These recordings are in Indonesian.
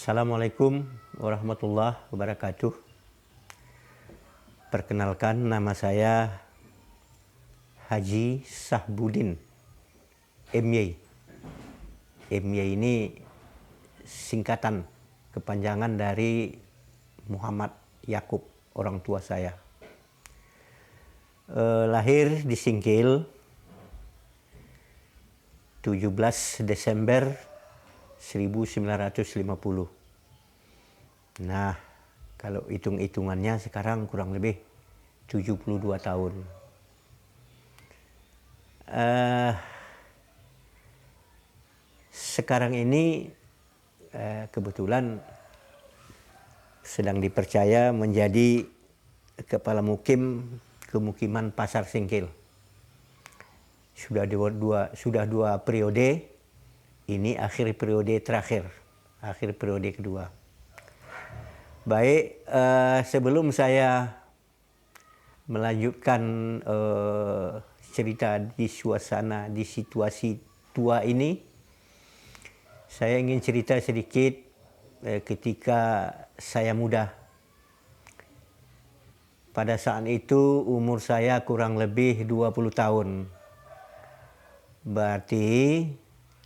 Assalamualaikum warahmatullahi wabarakatuh. Perkenalkan, nama saya Haji Sahbudin MY. MY ini singkatan kepanjangan dari Muhammad Yakub, orang tua saya. Lahir di Singkil 17 Desember 1950. Nah, kalau hitung-hitungannya sekarang kurang lebih 72 tahun. Sekarang ini kebetulan sedang dipercaya menjadi kepala kemukiman Pasar Singkil. Sudah dua periode. Ini akhir periode terakhir, akhir periode kedua. Baik, sebelum saya melanjutkan cerita di situasi tua ini, saya ingin cerita sedikit ketika saya muda. Pada saat itu umur saya kurang lebih 20 tahun. Berarti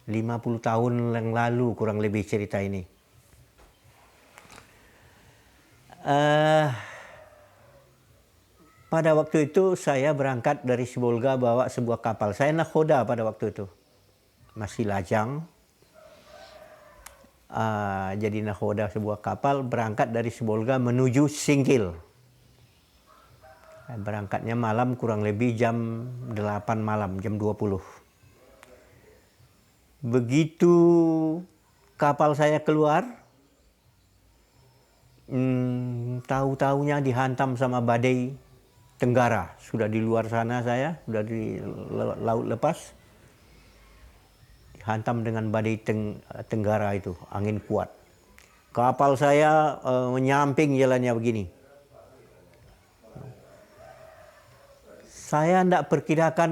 50 tahun yang lalu kurang lebih cerita ini. Pada waktu itu saya berangkat dari Sibolga bawa sebuah kapal. Saya nakhoda pada waktu itu. Masih lajang. Jadi nakhoda sebuah kapal berangkat dari Sibolga menuju Singkil. Berangkatnya malam kurang lebih jam 8 malam, jam 20. Begitu kapal saya keluar, tahu-tahunya dihantam sama badai Tenggara. Sudah di luar sana saya, sudah di laut lepas. Dihantam dengan badai Tenggara itu, angin kuat. Kapal saya menyamping jalannya begini. Saya tidak perkirakan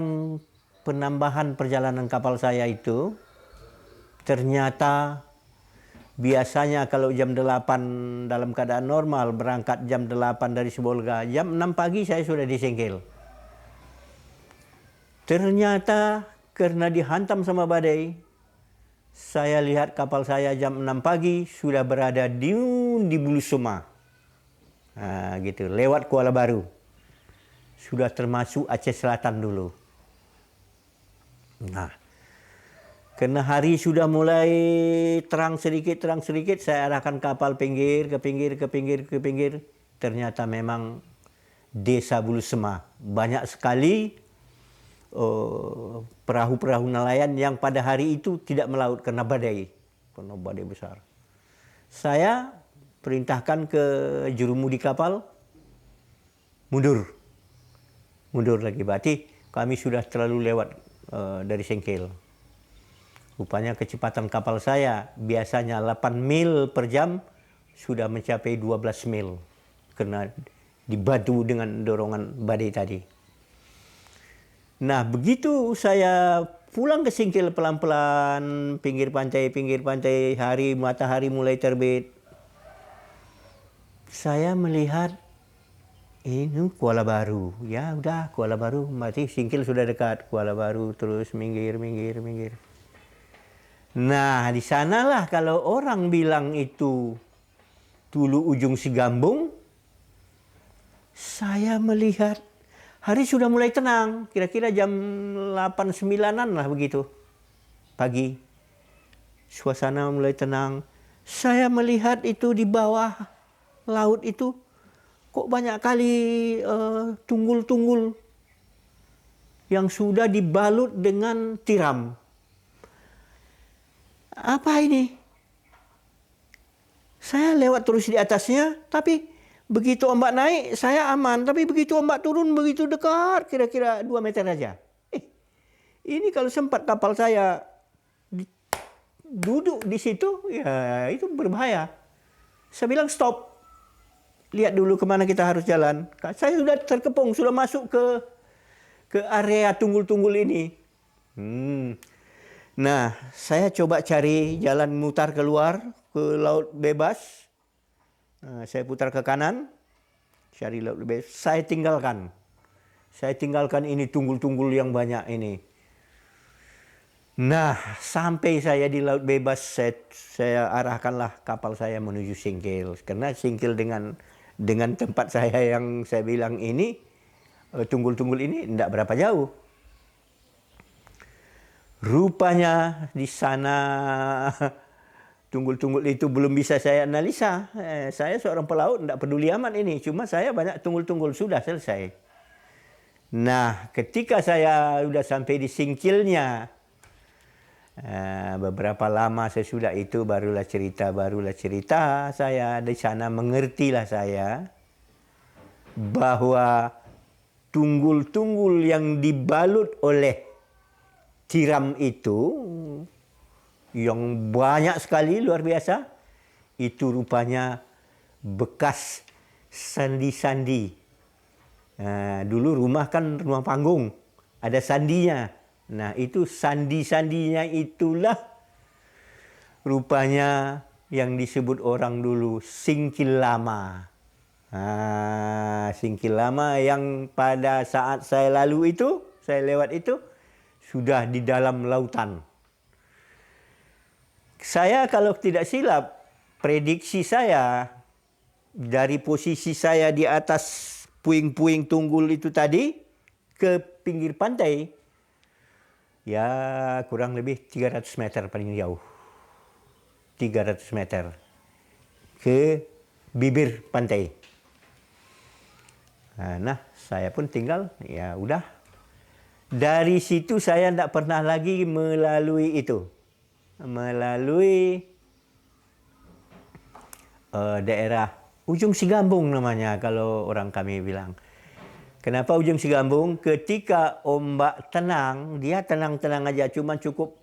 penambahan perjalanan kapal saya itu. Ternyata biasanya kalau jam 8 dalam keadaan normal, berangkat jam 8 dari Sibolga, jam 6 pagi saya sudah di Singkil. Ternyata karena dihantam sama badai, saya lihat kapal saya jam 6 pagi sudah berada di Bulusuma. Nah, gitu, lewat Kuala Baru. Sudah termasuk Aceh Selatan dulu. Nah, karena hari sudah mulai terang sedikit, saya arahkan kapal ke pinggir. Ternyata memang desa Bulusema. Banyak sekali perahu-perahu nelayan yang pada hari itu tidak melaut karena badai besar. Saya perintahkan ke jurumudi kapal, mundur lagi. Berarti kami sudah terlalu lewat dari Singkil. Rupanya kecepatan kapal saya biasanya 8 mil per jam sudah mencapai 12 mil karena dibantu dengan dorongan badai tadi. Nah, begitu saya pulang ke Singkil pelan-pelan, pinggir pantai, matahari mulai terbit. Saya melihat ini Kuala Baru. Ya udah, Kuala Baru, berarti Singkil sudah dekat. Kuala Baru terus minggir. Nah, di sanalah kalau orang bilang itu Tulu Ujung Sigambung, saya melihat hari sudah mulai tenang, kira-kira jam 8-9-an lah begitu, pagi. Suasana mulai tenang. Saya melihat itu di bawah laut itu, kok banyak kali tunggul-tunggul yang sudah dibalut dengan tiram. Apa ini? Saya lewat terus di atasnya, tapi begitu ombak naik, saya aman. Tapi begitu ombak turun, begitu dekat, kira-kira 2 meter aja. Ini kalau sempat kapal saya duduk di situ, ya itu berbahaya. Saya bilang stop. Lihat dulu kemana kita harus jalan. Saya sudah terkepung, sudah masuk ke area tunggul-tunggul ini. Nah, saya coba cari jalan mutar keluar ke laut bebas. Saya putar ke kanan, cari laut bebas. Saya tinggalkan. Saya tinggalkan ini tunggul-tunggul yang banyak ini. Nah, sampai saya di laut bebas, saya arahkanlah kapal saya menuju Singkil. Karena Singkil dengan tempat saya yang saya bilang ini, tunggul-tunggul ini tidak berapa jauh. Rupanya di sana tunggul-tunggul itu belum bisa saya analisa. Saya seorang pelaut, tidak peduli amat ini. Cuma saya banyak tunggul-tunggul, sudah selesai. Nah, ketika saya sudah sampai di Singkilnya, beberapa lama sesudah itu barulah cerita saya di sana, mengertilah saya bahwa tunggul-tunggul yang dibalut oleh tiram itu yang banyak sekali, luar biasa, itu rupanya bekas sandi-sandi. Dulu rumah kan rumah panggung, ada sandinya. Nah, itu sandi-sandinya itulah rupanya yang disebut orang dulu Singkil Lama. Singkil Lama yang pada saat saya lalu itu, saya lewat itu, sudah di dalam lautan. Saya kalau tidak silap, prediksi saya dari posisi saya di atas puing-puing tunggul itu tadi ke pinggir pantai, ya kurang lebih 300 meter paling jauh. 300 meter ke bibir pantai. Nah, saya pun tinggal, ya udah. Dari situ saya tidak pernah lagi melalui itu. Melalui daerah Ujung Sigambung namanya kalau orang kami bilang. Kenapa Ujung Sigambung? Ketika ombak tenang, dia tenang-tenang aja, cuma cukup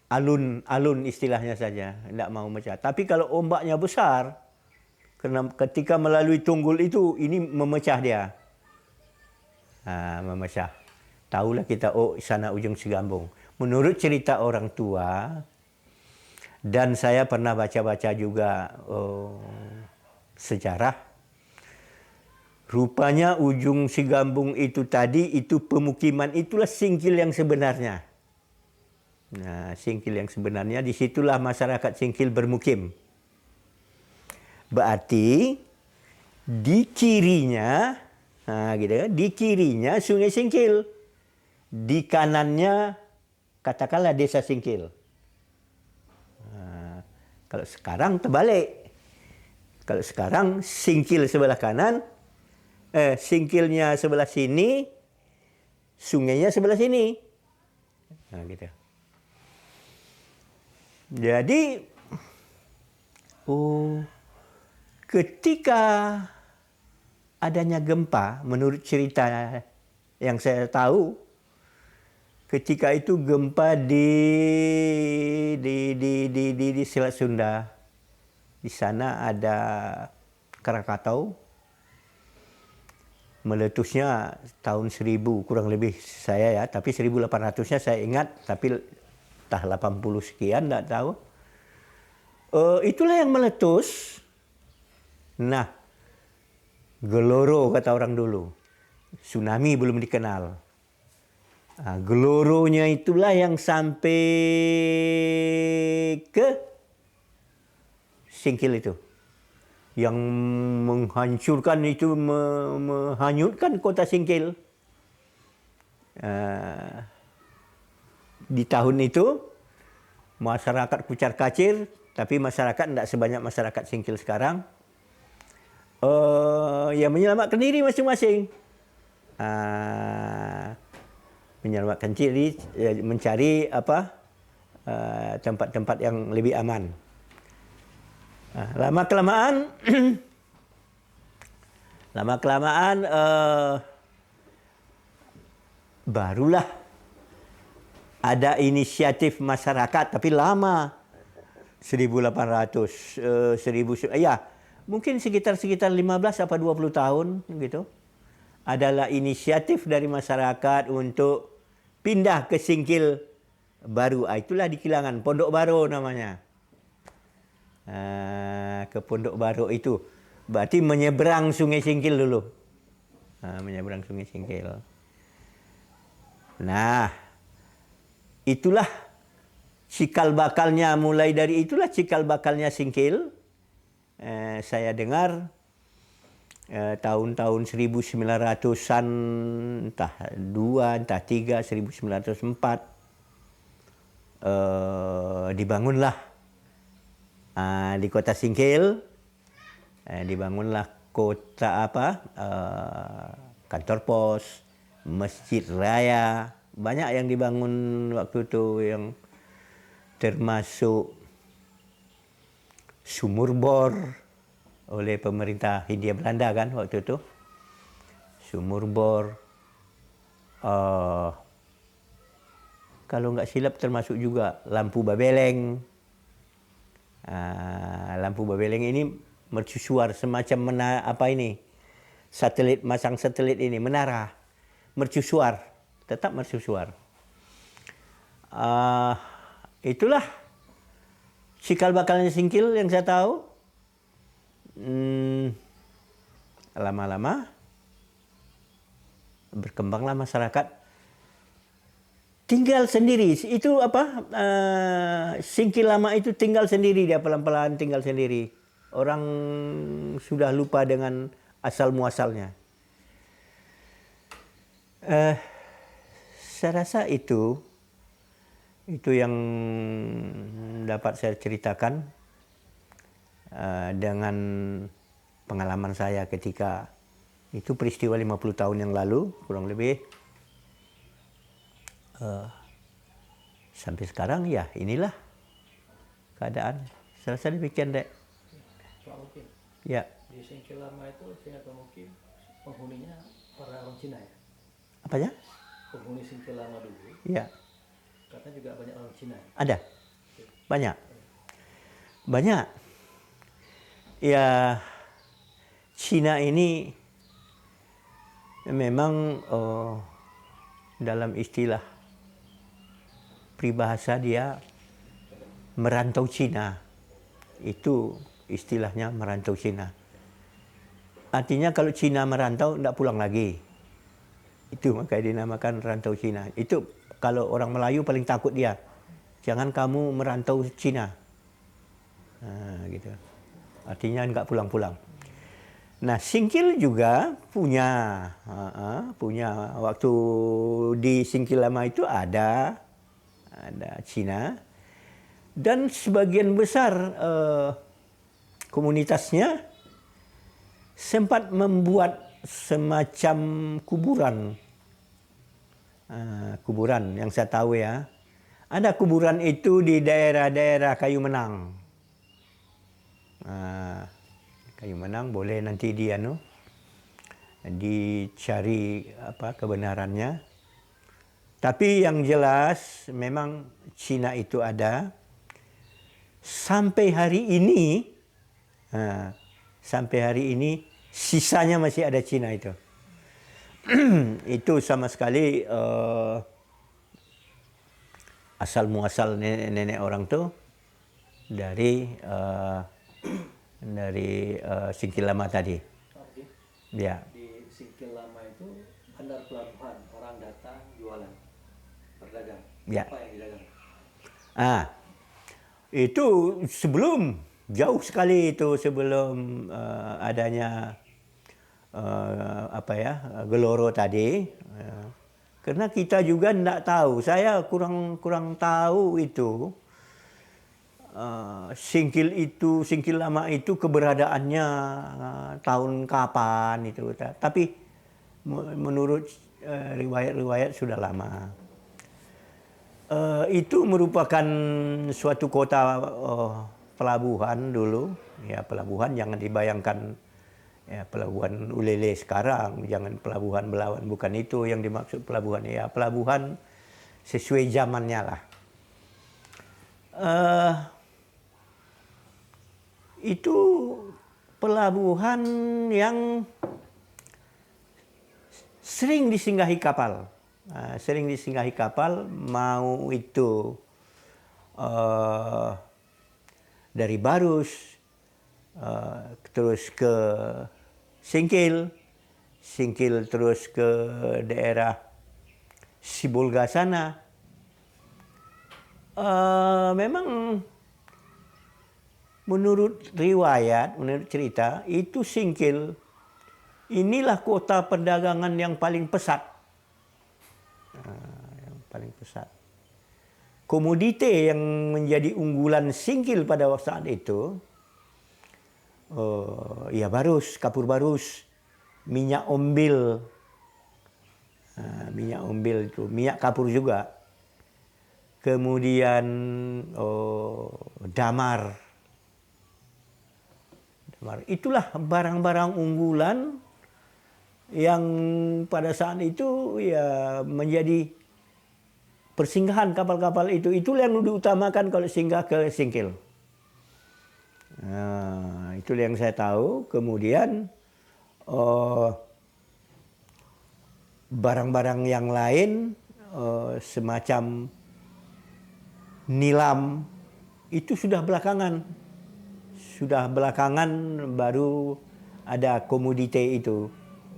alun-alun istilahnya saja, tidak mau mecah. Tapi kalau ombaknya besar, ketika melalui tunggul itu, ini memecah dia. Memecah. Tahulah kita, oh sana Ujung Sigambung. Menurut cerita orang tua, dan saya pernah baca-baca juga sejarah, rupanya Ujung Sigambung itu tadi, itu pemukiman, itulah Singkil yang sebenarnya. Nah, Singkil yang sebenarnya, disitulah masyarakat Singkil bermukim. Berarti di kirinya, di kirinya Sungai Singkil, di kanannya katakanlah Desa Singkil. Kalau sekarang terbalik. Kalau sekarang Singkil sebelah kanan, Singkilnya sebelah sini, sungainya sebelah sini. Gitu. Jadi, ketika adanya gempa, menurut cerita yang saya tahu, ketika itu gempa di Selat Sunda. Di sana ada Krakatau. Meletusnya tahun 1000 kurang lebih saya ya, tapi 1800-nya saya ingat, tapi entah 80 sekian tidak tahu. Itulah yang meletus. Nah, geloro kata orang dulu. Tsunami belum dikenal. Geloronya itulah yang sampai ke Singkil itu. Yang menghancurkan itu, menghanyutkan kota Singkil. Di tahun itu, masyarakat kucar-kacir, tapi masyarakat tidak sebanyak masyarakat Singkil sekarang. Ya menyelamatkan diri masing-masing. Menyelamatkan diri, mencari tempat-tempat yang lebih aman. Lama-kelamaan barulah ada inisiatif masyarakat, tapi lama. 1800, ya mungkin sekitar 15 apa 20 tahun gitu. Adalah inisiatif dari masyarakat untuk pindah ke Singkil Baru. Itulah di Kilangan, Pondok Baro namanya. Ke Pondok Baro itu. Berarti menyeberang Sungai Singkil dulu. Menyeberang Sungai Singkil. Nah, itulah cikal bakalnya, mulai dari itulah cikal bakalnya Singkil. Saya dengar tahun-tahun 1900-an, entah 2, entah 3, 1904, dibangunlah di kota Singkil, dibangunlah kantor pos, masjid raya, banyak yang dibangun waktu itu, yang termasuk sumur bor oleh pemerintah Hindia Belanda kan waktu itu. Sumur bor. Kalau nggak silap termasuk juga lampu babeleng. Lampu babeleng ini mercusuar semacam satelit, masang satelit ini, menara, mercusuar, tetap mercusuar. Itulah cikal bakalnya Singkil yang saya tahu. Lama-lama berkembanglah masyarakat tinggal sendiri. Itu Singkil lama itu tinggal sendiri, dia pelan-pelan tinggal sendiri. Orang sudah lupa dengan asal muasalnya. Saya rasa itu yang dapat saya ceritakan dengan pengalaman saya ketika itu, peristiwa 50 tahun yang lalu kurang lebih. Sampai sekarang ya inilah keadaan. Saya rasa demikian, Dek. Pak Mukim, Ya. di Singkil lama itu saya Pak Mukim, penghuninya orang Cina ya? Apanya? Penghuni Singkil lama dulu, Ya. katanya juga banyak orang Cina. Ada. Banyak. Banyak. Ya, Cina ini memang dalam istilah peribahasa dia merantau Cina. Itu istilahnya merantau Cina. Artinya kalau Cina merantau tidak pulang lagi. Itu makanya dinamakan rantau Cina. Itu kalau orang Melayu paling takut dia. Jangan kamu merantau Cina. Gitu. Artinya nggak pulang-pulang. Nah, Singkil juga punya waktu di Singkil lama itu ada Cina, dan sebagian besar komunitasnya sempat membuat semacam kuburan yang saya tahu ya. Ada kuburan itu di daerah-daerah Kayu Menang. Kayu Menang boleh nanti dicari kebenarannya. Tapi yang jelas memang Cina itu ada. Sampai hari ini sisanya masih ada Cina itu. Itu sama sekali asal muasal nenek orang tuh dari Singkil lama tadi. Oke. Ya. Di Singkil lama itu bandar pelabuhan, orang datang jualan, berdagang. Ya. Apa yang didagang? Itu jauh sekali itu sebelum adanya Geloro tadi. Karena kita juga tidak tahu, saya kurang tahu itu. Singkil lama itu keberadaannya tahun kapan itu. Tapi menurut riwayat-riwayat sudah lama. Itu merupakan suatu kota pelabuhan dulu. Ya, pelabuhan jangan dibayangkan ya pelabuhan Ulele sekarang, jangan pelabuhan Belawan, bukan itu yang dimaksud pelabuhan. Ya, pelabuhan sesuai zamannya lah. Itu pelabuhan yang sering disinggahi kapal. sering disinggahi kapal, mau itu dari Barus, terus ke Singkil, Singkil terus ke daerah Sibolga sana. Memang menurut riwayat, menurut cerita, itu Singkil inilah kota perdagangan yang paling pesat. Yang paling pesat. Komoditi yang menjadi unggulan Singkil pada saat itu, ya barus, kapur barus, minyak ombil, minyak ombil itu, minyak kapur juga. Kemudian damar. Itulah barang-barang unggulan yang pada saat itu ya menjadi persinggahan kapal-kapal itu. Itulah yang diutamakan kalau singgah ke Singkil. Nah, itu yang saya tahu. Kemudian barang-barang yang lain semacam nilam itu sudah belakangan. Sudah belakangan baru ada komoditi itu,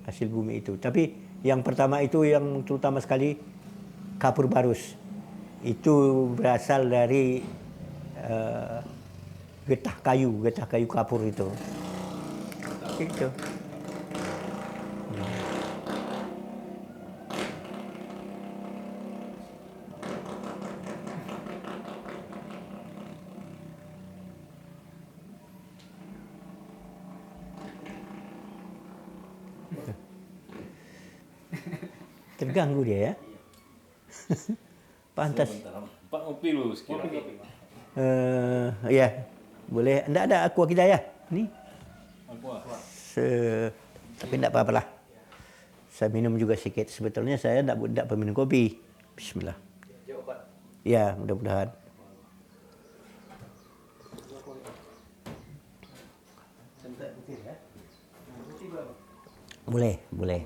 hasil bumi itu. Tapi yang pertama itu yang terutama sekali kapur barus. Itu berasal dari getah kayu kapur itu. Itu. Terganggu dia ya. Pantas. Pak ngopi lu sekiranya. Ya, boleh. Enggak ada aqua kita ya? Ni. Tapi enggak apa-apa lah. Saya minum juga sedikit. Sebetulnya saya enggak peminum kopi. Bismillah. Ya, mudah-mudahan. Boleh, boleh.